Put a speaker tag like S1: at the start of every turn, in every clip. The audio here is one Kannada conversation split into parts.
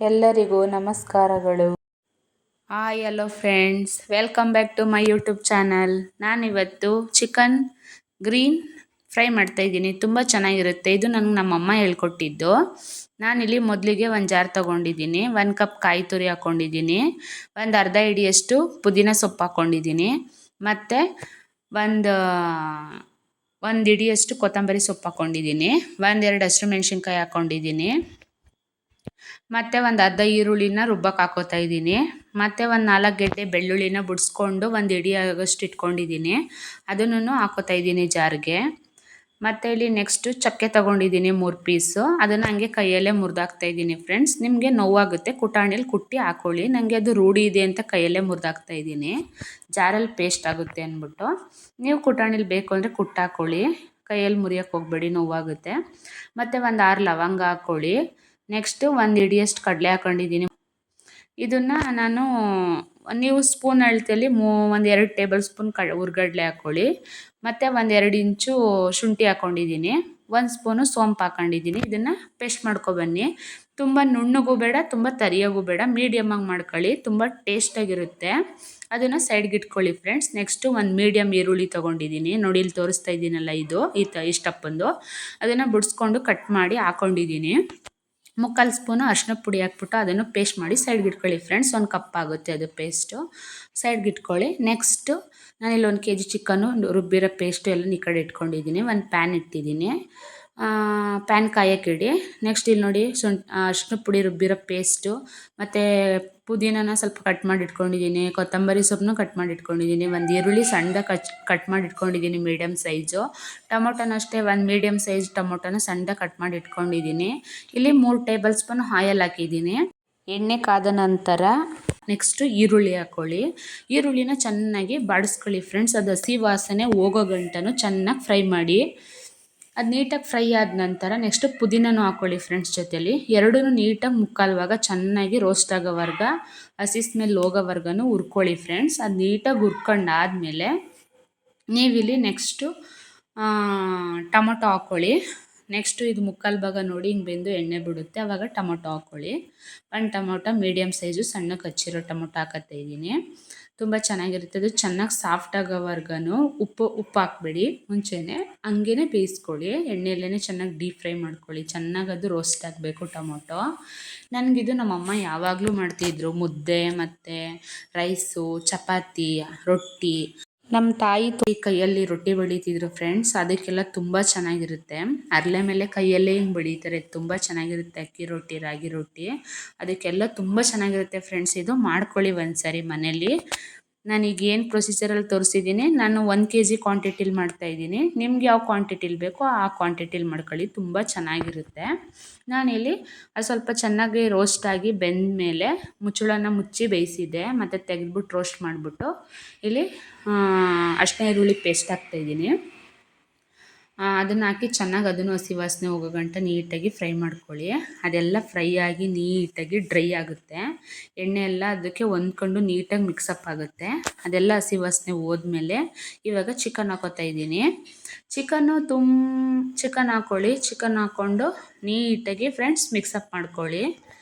S1: ಎಲ್ಲರಿಗೂ ನಮಸ್ಕಾರಗಳು. Hi hello friends, welcome back to my YouTube channel. ನಾನಿವತ್ತು ಚಿಕನ್ ಗ್ರೀನ್ ಫ್ರೈ ಮಾಡ್ತಾಯಿದ್ದೀನಿ. ತುಂಬ ಚೆನ್ನಾಗಿರುತ್ತೆ. ಇದು ನನಗೆ ನಮ್ಮಮ್ಮ ಹೇಳ್ಕೊಟ್ಟಿದ್ದು. ನಾನಿಲ್ಲಿ ಮೊದಲಿಗೆ ಒಂದು ಜಾರ್ ತೊಗೊಂಡಿದ್ದೀನಿ. 1 ಕಪ್ ಕಾಯಿ ತುರಿ ಹಾಕ್ಕೊಂಡಿದ್ದೀನಿ. ಒಂದು ಅರ್ಧ ಹಿಡಿಯಷ್ಟು ಪುದೀನ ಸೊಪ್ಪು ಹಾಕ್ಕೊಂಡಿದ್ದೀನಿ. ಮತ್ತು ಒಂದು ಹಿಡಿಯಷ್ಟು ಕೊತ್ತಂಬರಿ ಸೊಪ್ಪು ಹಾಕ್ಕೊಂಡಿದ್ದೀನಿ. 1-2 ಹಸಿರು ಮೆಣಸಿನ್ಕಾಯಿ ಹಾಕ್ಕೊಂಡಿದ್ದೀನಿ. ಮತ್ತು ಒಂದು ಅರ್ಧ ಈರುಳ್ಳಿನ ರುಬ್ಬಕ್ಕೆ ಹಾಕೋತಾ ಇದ್ದೀನಿ. ಮತ್ತು ಒಂದು 4 ಗೆಡ್ಡೆ ಬೆಳ್ಳುಳ್ಳಿನ ಬಿಡಿಸ್ಕೊಂಡು ಒಂದು ಹಿಡಿ ಆಗೋಷ್ಟು ಇಟ್ಕೊಂಡಿದ್ದೀನಿ. ಅದನ್ನು ಹಾಕೋತಾ ಇದ್ದೀನಿ ಜಾರ್ಗೆ. ಮತ್ತು ಇಲ್ಲಿ ನೆಕ್ಸ್ಟು ಚಕ್ಕೆ ತೊಗೊಂಡಿದ್ದೀನಿ 3 ಪೀಸು. ಅದನ್ನು ಹಂಗೆ ಕೈಯಲ್ಲೇ ಮುರಿದಾಕ್ತಾ ಇದ್ದೀನಿ ಫ್ರೆಂಡ್ಸ್. ನಿಮಗೆ ನೋವಾಗುತ್ತೆ ಕುಟಾಣಿಲಿ ಕುಟ್ಟಿ ಹಾಕ್ಕೊಳ್ಳಿ. ನನಗೆ ಅದು ರೂಢಿ ಇದೆ ಅಂತ ಕೈಯಲ್ಲೇ ಮುರಿದಾಕ್ತಾ ಇದ್ದೀನಿ, ಜಾರಲ್ಲಿ ಪೇಸ್ಟ್ ಆಗುತ್ತೆ ಅಂದ್ಬಿಟ್ಟು. ನೀವು ಕುಟಾಣಿಲಿ ಬೇಕು ಅಂದರೆ ಕುಟ್ಟಾಕೊಳ್ಳಿ, ಕೈಯಲ್ಲಿ ಮುರಿಯೋಕ್ಕೆ ಹೋಗಬೇಡಿ, ನೋವಾಗುತ್ತೆ. ಮತ್ತು ಒಂದು 6 ಲವಂಗ ಹಾಕ್ಕೊಳ್ಳಿ. ನೆಕ್ಸ್ಟು ಒಂದು ಹಿಡಿಯಷ್ಟು ಕಡಲೆ ಹಾಕ್ಕೊಂಡಿದ್ದೀನಿ. ಇದನ್ನು ನಾನು ನೀವು ಸ್ಪೂನ್ ಅಳತೆಯಲ್ಲಿ 1-2 ಟೇಬಲ್ ಸ್ಪೂನ್ ಹುರ್ಗಡ್ಲೆ ಹಾಕ್ಕೊಳ್ಳಿ. ಮತ್ತು 1-2 ಇಂಚು ಶುಂಠಿ ಹಾಕ್ಕೊಂಡಿದ್ದೀನಿ. 1 ಸ್ಪೂನು ಸೋಂಪು ಹಾಕ್ಕೊಂಡಿದ್ದೀನಿ. ಇದನ್ನು ಪೇಸ್ಟ್ ಮಾಡ್ಕೊಬನ್ನಿ. ತುಂಬ ನುಣ್ಣಗೂ ಬೇಡ, ತುಂಬ ತರಿಯಾಗೂ ಬೇಡ, ಮೀಡಿಯಮಾಗಿ ಮಾಡ್ಕೊಳ್ಳಿ. ತುಂಬ ಟೇಸ್ಟಾಗಿರುತ್ತೆ. ಅದನ್ನು ಸೈಡ್ಗೆ ಇಟ್ಕೊಳ್ಳಿ ಫ್ರೆಂಡ್ಸ್. ನೆಕ್ಸ್ಟು ಒಂದು ಮೀಡಿಯಮ್ ಈರುಳ್ಳಿ ತೊಗೊಂಡಿದ್ದೀನಿ. ನೋಡಿ ಇಲ್ಲಿ ತೋರಿಸ್ತಾ ಇದ್ದೀನಲ್ಲ, ಇದು ಇಷ್ಟಪ್ಪಂದು. ಅದನ್ನು ಬಿಡಿಸ್ಕೊಂಡು ಕಟ್ ಮಾಡಿ ಹಾಕ್ಕೊಂಡಿದ್ದೀನಿ. 3/4 ಸ್ಪೂನು ಅರಿಶಿನದ ಪುಡಿ ಹಾಕ್ಬಿಟ್ಟು ಅದನ್ನು ಪೇಸ್ಟ್ ಮಾಡಿ ಸೈಡ್ಗೆ ಇಟ್ಕೊಳ್ಳಿ ಫ್ರೆಂಡ್ಸ್. 1 ಕಪ್ ಆಗುತ್ತೆ ಅದು ಪೇಸ್ಟು. ಸೈಡ್ಗೆ ಇಟ್ಕೊಳ್ಳಿ. ನೆಕ್ಸ್ಟು ನಾನಿಲ್ಲಿ 1 kg ಚಿಕನ್ನು ರುಬ್ಬಿರೋ ಪೇಸ್ಟು ಎಲ್ಲ ಈ ಕಡೆ ಇಟ್ಕೊಂಡಿದ್ದೀನಿ. ಒಂದು ಪ್ಯಾನ್ ಇಟ್ಟಿದ್ದೀನಿ. ಪ್ಯಾನ್ ಕಾಯಕ್ಕಿಡಿ. ನೆಕ್ಸ್ಟ್ ಇಲ್ಲಿ ನೋಡಿ ಅರಿಶಿನದ ಪುಡಿ ರುಬ್ಬಿರೋ ಪೇಸ್ಟು, ಮತ್ತು ಪುದೀನನ ಸ್ವಲ್ಪ ಕಟ್ ಮಾಡಿ ಇಟ್ಕೊಂಡಿದ್ದೀನಿ. ಕೊತ್ತಂಬರಿ ಸೊಪ್ಪನ್ನು ಕಟ್ ಮಾಡಿ ಇಟ್ಕೊಂಡಿದ್ದೀನಿ. ಒಂದು ಈರುಳ್ಳಿ ಸಣ್ಣದಾಗಿ ಕಟ್ ಮಾಡಿ ಇಟ್ಕೊಂಡಿದ್ದೀನಿ ಮೀಡಿಯಮ್ ಸೈಜು. ಟೊಮೊಟೊನ ಅಷ್ಟೇ ಒಂದು ಮೀಡಿಯಮ್ ಸೈಜ್ ಟೊಮೊಟೊನ ಸಣ್ಣದಾಗಿ ಕಟ್ ಮಾಡಿ ಇಟ್ಕೊಂಡಿದ್ದೀನಿ. ಇಲ್ಲಿ 3 ಟೇಬಲ್ ಸ್ಪೂನ್ ಆಯಿಲ್ ಹಾಕಿದ್ದೀನಿ. ಎಣ್ಣೆ ಕಾದ ನಂತರ ನೆಕ್ಸ್ಟು ಈರುಳ್ಳಿ ಹಾಕ್ಕೊಳ್ಳಿ. ಈರುಳ್ಳಿನ ಚೆನ್ನಾಗಿ ಬಾಡಿಸ್ಕೊಳ್ಳಿ ಫ್ರೆಂಡ್ಸ್. ಅದು ಹಸಿ ವಾಸನೆ ಹೋಗೋ ಗಂಟನೂ ಚೆನ್ನಾಗಿ ಫ್ರೈ ಮಾಡಿ. ಅದು ನೀಟಾಗಿ ಫ್ರೈ ಆದ ನಂತರ ನೆಕ್ಸ್ಟು ಪುದೀನನೂ ಹಾಕ್ಕೊಳ್ಳಿ ಫ್ರೆಂಡ್ಸ್ ಜೊತೆಲಿ. ಎರಡೂ ನೀಟಾಗಿ ಮುಕ್ಕಾಲ್ವಾಗ ಚೆನ್ನಾಗಿ ರೋಸ್ಟ್ ಆಗೋವರ್ಗ, ಹಸಿ ಸ್ಮೆಲ್ ಹೋಗೋವರ್ಗನೂ ಹುರ್ಕೊಳ್ಳಿ ಫ್ರೆಂಡ್ಸ್. ಅದು ನೀಟಾಗಿ ಹುರ್ಕೊಂಡಾದ್ಮೇಲೆ ನೀವಿಲ್ಲಿ ನೆಕ್ಸ್ಟು ಟೊಮೊಟೊ ಹಾಕ್ಕೊಳ್ಳಿ. ನೆಕ್ಸ್ಟು ಇದು ಮುಕ್ಕಾಲು ಭಾಗ ನೋಡಿ ಹಿಂಗೆ ಬೆಂದು ಎಣ್ಣೆ ಬಿಡುತ್ತೆ, ಆವಾಗ ಟೊಮೊಟೊ ಹಾಕ್ಕೊಳ್ಳಿ. 1 ಟೊಮೊಟೊ ಮೀಡಿಯಮ್ ಸೈಜು ಸಣ್ಣಕ್ಕೆ ಹಚ್ಚಿರೋ ಟೊಮೊಟೊ ಹಾಕತ್ತಾ ಇದ್ದೀನಿ. ತುಂಬ ಚೆನ್ನಾಗಿರುತ್ತೆ. ಅದು ಚೆನ್ನಾಗಿ ಸಾಫ್ಟ್ ಆಗೋವರ್ಗು ಉಪ್ಪು ಹಾಕ್ಬೇಡಿ, ಮುಂಚೆನೇ ಹಂಗೇ ಬೇಯಿಸ್ಕೊಳ್ಳಿ. ಎಣ್ಣೆಯಲ್ಲೇ ಚೆನ್ನಾಗಿ ಡೀಪ್ ಫ್ರೈ ಮಾಡ್ಕೊಳ್ಳಿ. ಚೆನ್ನಾಗಿ ಅದು ರೋಸ್ಟ್ ಆಗಬೇಕು ಟೊಮೊಟೊ. ನನಗಿದು ನಮ್ಮಮ್ಮ ಯಾವಾಗಲೂ ಮಾಡ್ತಿದ್ರು. ಮುದ್ದೆ ಮತ್ತು ರೈಸು, ಚಪಾತಿ, ರೊಟ್ಟಿ. ನಮ್ಮ ತಾಯಿ ಕೈಯಲ್ಲಿ ರೊಟ್ಟಿ ಬಡಿತಿದ್ರು ಫ್ರೆಂಡ್ಸ್. ಅದಕ್ಕೆಲ್ಲ ತುಂಬ ಚೆನ್ನಾಗಿರುತ್ತೆ. ಅರಳೆ ಮೇಲೆ ಕೈಯಲ್ಲೇ ಹಿಂಗೆ ಬಡಿತಾರೆ, ತುಂಬ ಚೆನ್ನಾಗಿರುತ್ತೆ. ಅಕ್ಕಿ ರೊಟ್ಟಿ, ರಾಗಿ ರೊಟ್ಟಿ, ಅದಕ್ಕೆಲ್ಲ ತುಂಬ ಚೆನ್ನಾಗಿರುತ್ತೆ ಫ್ರೆಂಡ್ಸ್. ಇದು ಮಾಡ್ಕೊಳ್ಳಿ ಒಂದ್ಸರಿ ಮನೇಲಿ. ನಾನೀಗ ಏನು ಪ್ರೊಸೀಜರಲ್ಲಿ ತೋರಿಸಿದ್ದೀನಿ, ನಾನು 1 kg ಕ್ವಾಂಟಿಟಿಲಿ ಮಾಡ್ತಾಯಿದ್ದೀನಿ. ನಿಮ್ಗೆ ಯಾವ ಕ್ವಾಂಟಿಟಿಲಿ ಬೇಕೋ ಆ ಕ್ವಾಂಟಿಟಿಲಿ ಮಾಡ್ಕೊಳ್ಳಿ, ತುಂಬ ಚೆನ್ನಾಗಿರುತ್ತೆ. ನಾನಿಲ್ಲಿ ಅದು ಸ್ವಲ್ಪ ಚೆನ್ನಾಗಿ ರೋಸ್ಟಾಗಿ ಬೆಂದ ಮೇಲೆ ಮುಚ್ಚಳನ ಮುಚ್ಚಿ ಬೇಯಿಸಿದ್ದೆ. ಮತ್ತು ತೆಗೆದ್ಬಿಟ್ಟು ರೋಸ್ಟ್ ಮಾಡಿಬಿಟ್ಟು ಇಲ್ಲಿ ಅರಿಶಿನ ಈರುಳ್ಳಿ ಪೇಸ್ಟ್ ಹಾಕ್ತಾಯಿದ್ದೀನಿ. ಅದನ್ನು ಹಾಕಿ ಚೆನ್ನಾಗಿ ಅದನ್ನು ಹಸಿ ವಾಸನೆ ಹೋಗೋ ಗಂಟ ನೀಟಾಗಿ ಫ್ರೈ ಮಾಡ್ಕೊಳ್ಳಿ. ಅದೆಲ್ಲ ಫ್ರೈ ಆಗಿ ನೀಟಾಗಿ ಡ್ರೈ ಆಗುತ್ತೆ. ಎಣ್ಣೆ ಎಲ್ಲ ಅದಕ್ಕೆ ಹೊಂದ್ಕೊಂಡು ನೀಟಾಗಿ ಮಿಕ್ಸಪ್ ಆಗುತ್ತೆ. ಅದೆಲ್ಲ ಹಸಿ ವಾಸನೆ ಹೋದ್ಮೇಲೆ ಇವಾಗ ಚಿಕನ್ ಹಾಕೋತಾ ಇದ್ದೀನಿ. ಚಿಕನ್ ಹಾಕ್ಕೊಳ್ಳಿ. ಚಿಕನ್ ಹಾಕ್ಕೊಂಡು ನೀಟಾಗಿ ಫ್ರೆಂಡ್ಸ್ ಮಿಕ್ಸಪ್ ಮಾಡ್ಕೊಳ್ಳಿ.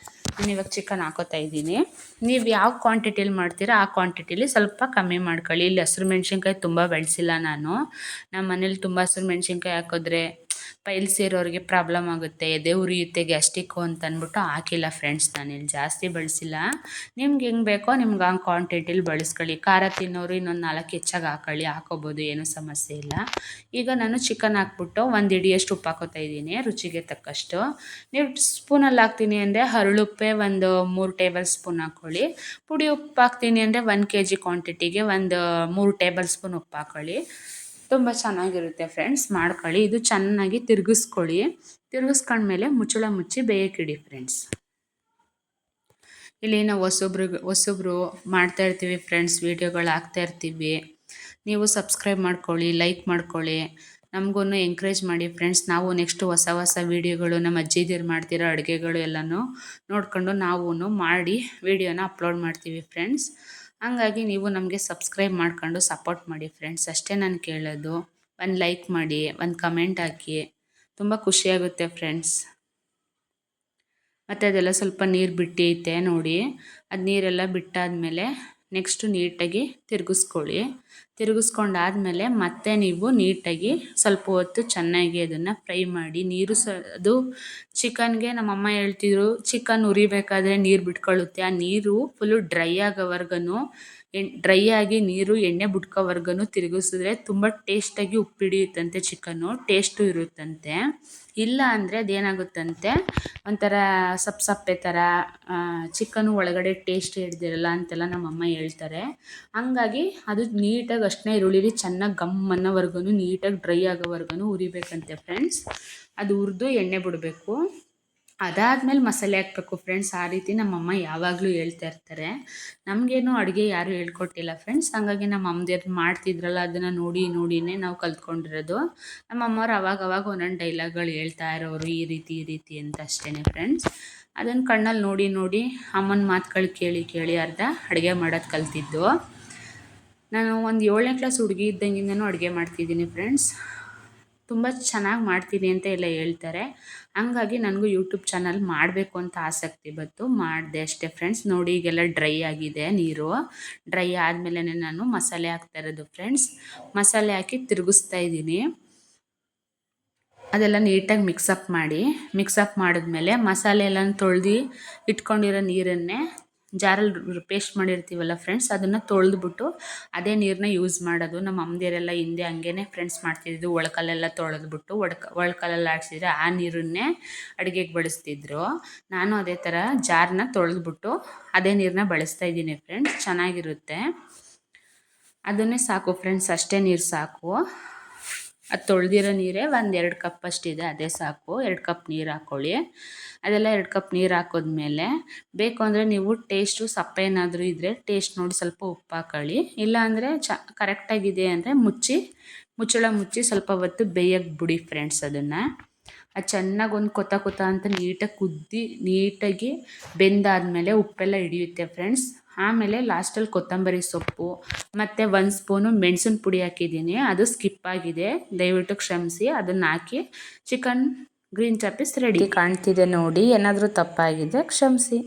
S1: ನಾನು ಇವಾಗ ಚಿಕನ್ ಹಾಕೋತಾ ಇದ್ದೀನಿ. ನೀವು ಯಾವ ಕ್ವಾಂಟಿಟಿಲಿ ಮಾಡ್ತೀರಾ ಆ ಕ್ವಾಂಟಿಟಿಲಿ ಸ್ವಲ್ಪ ಕಮ್ಮಿ ಮಾಡ್ಕೊಳ್ಳಿ. ಇಲ್ಲಿ ಹಸಿರು ಮೆಣಸಿನ್ಕಾಯಿ ತುಂಬ ಬೆಳೆಸಿಲ್ಲ ನಾನು. ನಮ್ಮ ಮನೇಲಿ ತುಂಬ ಹಸಿರು ಮೆಣಸಿನ್ಕಾಯಿ ಹಾಕಿದ್ರೆ ಪೈಲ್ಸ್ ಇರೋರಿಗೆ ಪ್ರಾಬ್ಲಮ್ ಆಗುತ್ತೆ, ಎದೆ ಉರಿಯುತ್ತೆ, ಗ್ಯಾಸ್ಟಿಕ್ಕು ಅಂತ ಅಂದ್ಬಿಟ್ಟು ಹಾಕಿಲ್ಲ ಫ್ರೆಂಡ್ಸ್. ನಾನಿಲ್ಲಿ ಜಾಸ್ತಿ ಬಳಸಿಲ್ಲ. ನಿಮ್ಗೆ ಹೆಂಗೆ ಬೇಕೋ ನಿಮ್ಗೆ ಆ ಕ್ವಾಂಟಿಟಿಲಿ ಬಳಸ್ಕೊಳ್ಳಿ. ಖಾರ ತಿನ್ನೋರು ಇನ್ನೊಂದು 4 ಹೆಚ್ಚಾಗಿ ಹಾಕೋಬೋದು, ಏನೂ ಸಮಸ್ಯೆ ಇಲ್ಲ. ಈಗ ನಾನು ಚಿಕನ್ ಹಾಕ್ಬಿಟ್ಟು 1 ಹಿಡಿಯಷ್ಟು ಉಪ್ಪು ಹಾಕೋತಾ ಇದ್ದೀನಿ, ರುಚಿಗೆ ತಕ್ಕಷ್ಟು. ನೀವು ಸ್ಪೂನಲ್ಲಿ ಹಾಕ್ತೀನಿ ಅಂದರೆ ಹರಳುಪ್ಪೆ ಒಂದು 3 ಟೇಬಲ್ ಸ್ಪೂನ್ ಹಾಕ್ಕೊಳ್ಳಿ. ಪುಡಿ ಉಪ್ಪು ಹಾಕ್ತೀನಿ ಅಂದರೆ 1 kg ಕ್ವಾಂಟಿಟಿಗೆ ಒಂದು 3 ಟೇಬಲ್ ಸ್ಪೂನ್ ಉಪ್ಪು ಹಾಕ್ಕೊಳ್ಳಿ. ತುಂಬ ಚೆನ್ನಾಗಿರುತ್ತೆ ಫ್ರೆಂಡ್ಸ್, ಮಾಡ್ಕೊಳ್ಳಿ. ಇದು ಚೆನ್ನಾಗಿ ತಿರುಗಿಸ್ಕೊಳ್ಳಿ. ತಿರುಗಿಸ್ಕೊಂಡ್ಮೇಲೆ ಮುಚ್ಚಳ ಮುಚ್ಚಿ ಬೇಯಕ್ಕಿಡಿ ಫ್ರೆಂಡ್ಸ್. ಇಲ್ಲಿ ನಾವು ಹೊಸಬ್ರು ಮಾಡ್ತಾಯಿರ್ತೀವಿ ಫ್ರೆಂಡ್ಸ್, ವೀಡಿಯೋಗಳು ಹಾಕ್ತಾಯಿರ್ತೀವಿ. ನೀವು ಸಬ್ಸ್ಕ್ರೈಬ್ ಮಾಡ್ಕೊಳ್ಳಿ, ಲೈಕ್ ಮಾಡ್ಕೊಳ್ಳಿ, ನಮಗೂ ಎಂಕರೇಜ್ ಮಾಡಿ ಫ್ರೆಂಡ್ಸ್. ನಾವು ನೆಕ್ಸ್ಟು ಹೊಸ ವೀಡಿಯೋಗಳು ನಮ್ಮ ಅಜ್ಜಿದಿರು ಮಾಡ್ತಿರೋ ಅಡುಗೆಗಳು ಎಲ್ಲನೂ ನೋಡ್ಕೊಂಡು ನಾವು ಮಾಡಿ ವೀಡಿಯೋನ ಅಪ್ಲೋಡ್ ಮಾಡ್ತೀವಿ ಫ್ರೆಂಡ್ಸ್. ಹಂಗಾಗಿ ನೀವು ನಮಗೆ ಸಬ್ಸ್ಕ್ರೈಬ್ ಮಾಡ್ಕೊಂಡು ಸಪೋರ್ಟ್ ಮಾಡಿ ಫ್ರೆಂಡ್ಸ್, ಅಷ್ಟೇ ನಾನು ಕೇಳೋದು. ಒಂದು ಲೈಕ್ ಮಾಡಿ, ಒಂದು ಕಮೆಂಟ್ ಹಾಕಿ, ತುಂಬ ಖುಷಿಯಾಗುತ್ತೆ ಫ್ರೆಂಡ್ಸ್. ಮತ್ತು ಅದೆಲ್ಲ ಸ್ವಲ್ಪ ನೀರು ಬಿಟ್ಟೈತೆ ನೋಡಿ. ಅದು ನೀರೆಲ್ಲ ಬಿಟ್ಟಾದಮೇಲೆ ನೆಕ್ಸ್ಟು ನೀಟಾಗಿ ತಿರುಗಿಸ್ಕೊಂಡಾದ್ಮೇಲೆ ಮತ್ತೆ ನೀವು ನೀಟಾಗಿ ಸ್ವಲ್ಪ ಹೊತ್ತು ಚೆನ್ನಾಗಿ ಅದನ್ನು ಫ್ರೈ ಮಾಡಿ. ನೀರು ಅದು ಚಿಕನ್ಗೆ ನಮ್ಮಮ್ಮ ಹೇಳ್ತಿದ್ರು, ಚಿಕನ್ ಉರಿಬೇಕಾದ್ರೆ ನೀರು ಬಿಟ್ಕೊಳ್ಳುತ್ತೆ. ಆ ನೀರು ಫುಲ್ಲು ಡ್ರೈ ಆಗೋವರ್ಗು ಡ್ರೈ ಆಗಿ ನೀರು ಎಣ್ಣೆ ಬಿಟ್ಕೋವರ್ಗು ತಿರುಗಿಸಿದ್ರೆ ತುಂಬ ಟೇಸ್ಟಾಗಿ ಉಪ್ಪಿಡಿಯುತ್ತಂತೆ, ಚಿಕನ್ನು ಟೇಸ್ಟು ಇರುತ್ತಂತೆ. ಇಲ್ಲ ಅಂದರೆ ಅದೇನಾಗುತ್ತಂತೆ ಒಂಥರ ಸಪ್ಪೆ ಥರ ಚಿಕನ್ನು ಒಳಗಡೆ ಟೇಸ್ಟ್ ಹಿಡ್ದಿರಲ್ಲ ಅಂತೆಲ್ಲ ನಮ್ಮಮ್ಮ ಹೇಳ್ತಾರೆ. ಹಂಗಾಗಿ ಅದು ನೀಟಾಗಿ ಅಷ್ಟನ್ನ ಈರುಳ್ಳಿ ಚೆನ್ನಾಗಿ ಗಮ್ ಅನ್ನೋವರ್ಗು ನೀಟಾಗಿ ಡ್ರೈ ಆಗೋವರ್ಗು ಉರಿಬೇಕಂತೆ ಫ್ರೆಂಡ್ಸ್. ಅದು ಹುರಿದು ಎಣ್ಣೆ ಬಿಡಬೇಕು. ಅದಾದಮೇಲೆ ಮಸಾಲೆ ಹಾಕಬೇಕು ಫ್ರೆಂಡ್ಸ್. ಆ ರೀತಿ ನಮ್ಮಮ್ಮ ಯಾವಾಗಲೂ ಹೇಳ್ತಾ ಇರ್ತಾರೆ. ನಮಗೇನು ಅಡುಗೆ ಯಾರೂ ಹೇಳ್ಕೊಟ್ಟಿಲ್ಲ ಫ್ರೆಂಡ್ಸ್. ಹಾಗಾಗಿ ನಮ್ಮ ಅಮ್ಮದಿರು ಮಾಡ್ತಿದ್ರಲ್ಲ ಅದನ್ನು ನೋಡಿನೇ ನಾವು ಕಲ್ತ್ಕೊಂಡಿರೋದು. ನಮ್ಮಮ್ಮವ್ರು ಅವಾಗ ಒಂದೊಂದು ಡೈಲಾಗ್ಗಳು ಹೇಳ್ತಾ ಇರೋರು, ಈ ರೀತಿ ಅಂತ ಅಷ್ಟೇ ಫ್ರೆಂಡ್ಸ್. ಅದನ್ನು ಕಣ್ಣಲ್ಲಿ ನೋಡಿ ಅಮ್ಮನ ಮಾತುಗಳು ಕೇಳಿ ಅರ್ಧ ಅಡುಗೆ ಮಾಡೋದು ಕಲ್ತಿದ್ದು. ನಾನು ಒಂದು 7ನೇ ಕ್ಲಾಸ್ ಹುಡುಗಿ ಇದ್ದಂಗಿಂದನೂ ಅಡುಗೆ ಮಾಡ್ತಿದ್ದೀನಿ ಫ್ರೆಂಡ್ಸ್. ತುಂಬ ಚೆನ್ನಾಗಿ ಮಾಡ್ತೀನಿ ಅಂತ ಎಲ್ಲ ಹೇಳ್ತಾರೆ. ಹಂಗಾಗಿ ನನಗೂ ಯೂಟ್ಯೂಬ್ ಚಾನಲ್ ಮಾಡಬೇಕು ಅಂತ ಆಸಕ್ತಿ ಬಂತು, ಮಾಡಿದೆ ಅಷ್ಟೇ ಫ್ರೆಂಡ್ಸ್. ನೋಡಿ ಈಗೆಲ್ಲ ಡ್ರೈ ಆಗಿದೆ ನೀರು. ಡ್ರೈ ಆದಮೇಲೆ ನಾನು ಮಸಾಲೆ ಹಾಕ್ತಾ ಇರೋದು ಫ್ರೆಂಡ್ಸ್. ಮಸಾಲೆ ಹಾಕಿ ತಿರುಗಿಸ್ತಾ ಇದ್ದೀನಿ. ಅದೆಲ್ಲ ನೀಟಾಗಿ ಮಿಕ್ಸಪ್ ಮಾಡಿದ್ಮೇಲೆ ಮಸಾಲೆ ಎಲ್ಲ ತೊಳೆದು ಇಟ್ಕೊಂಡಿರೋ ನೀರನ್ನೇ ಜಾರಲ್ಲಿ ಪೇಸ್ಟ್ ಮಾಡಿರ್ತೀವಲ್ಲ ಫ್ರೆಂಡ್ಸ್, ಅದನ್ನು ತೊಳೆದ್ಬಿಟ್ಟು ಅದೇ ನೀರನ್ನ ಯೂಸ್ ಮಾಡೋದು. ನಮ್ಮ ಅಮ್ಮದಿರೆಲ್ಲ ಹಿಂದೆ ಹಂಗೇ ಫ್ರೆಂಡ್ಸ್ ಮಾಡ್ತಿದ್ದು. ಒಳಕಲ್ಲೆಲ್ಲ ತೊಳೆದ್ಬಿಟ್ಟು ಒಳಕಲ್ಲಲ್ಲಿ ಆಡಿಸಿದ್ರೆ ಆ ನೀರನ್ನೇ ಅಡುಗೆಗೆ ಬಳಸ್ತಿದ್ರು. ನಾನು ಅದೇ ಥರ ಜಾರನ್ನ ತೊಳೆದ್ಬಿಟ್ಟು ಅದೇ ನೀರನ್ನ ಬಳಸ್ತಾ ಇದ್ದೀನಿ ಫ್ರೆಂಡ್ಸ್. ಚೆನ್ನಾಗಿರುತ್ತೆ. ಅದನ್ನೇ ಸಾಕು ಫ್ರೆಂಡ್ಸ್, ಅಷ್ಟೇ ನೀರು ಸಾಕು. ಅದು ತೊಳೆದಿರೋ ನೀರೇ 1-2 ಕಪ್ ಅಷ್ಟಿದೆ, ಅದೇ ಸಾಕು. 2 ಕಪ್ ನೀರು ಹಾಕ್ಕೊಳ್ಳಿ. ಅದೆಲ್ಲ 2 ಕಪ್ ನೀರು ಹಾಕಿದ್ಮೇಲೆ ಬೇಕು ಅಂದರೆ ನೀವು ಟೇಸ್ಟು ಸಪ್ಪೆ ಏನಾದರೂ ಇದ್ದರೆ ಟೇಸ್ಟ್ ನೋಡಿ ಸ್ವಲ್ಪ ಉಪ್ಪು ಹಾಕೊಳ್ಳಿ. ಇಲ್ಲಾಂದರೆ ಕರೆಕ್ಟಾಗಿದೆ ಅಂದರೆ ಮುಚ್ಚಳ ಮುಚ್ಚಿ ಸ್ವಲ್ಪ ಹೊತ್ತು ಬೇಯಕ್ಕೆ ಬಿಡಿ ಫ್ರೆಂಡ್ಸ್. ಅದನ್ನು ಅದು ಚೆನ್ನಾಗಿ ಒಂದು ಕೊತ ಅಂತ ನೀಟಾಗಿ ಬೆಂದಾದಮೇಲೆ ಉಪ್ಪೆಲ್ಲ ಹಿಡಿಯುತ್ತೆ ಫ್ರೆಂಡ್ಸ್. ಆಮೇಲೆ ಲಾಸ್ಟಲ್ಲಿ ಕೊತ್ತಂಬರಿ ಸೊಪ್ಪು ಮತ್ತು 1 ಸ್ಪೂನು ಮೆಣಸಿನ ಪುಡಿ ಹಾಕಿದ್ದೀನಿ. ಅದು ಸ್ಕಿಪ್ ಆಗಿದೆ, ದಯವಿಟ್ಟು ಕ್ಷಮಿಸಿ. ಅದನ್ನು ಹಾಕಿ ಚಿಕನ್ ಗ್ರೀನ್ ಚಾಪೀಸ್ ರೆಡಿ ಕಾಣ್ತಿದೆ ನೋಡಿ. ಏನಾದರೂ ತಪ್ಪಾಗಿದೆ ಕ್ಷಮಿಸಿ.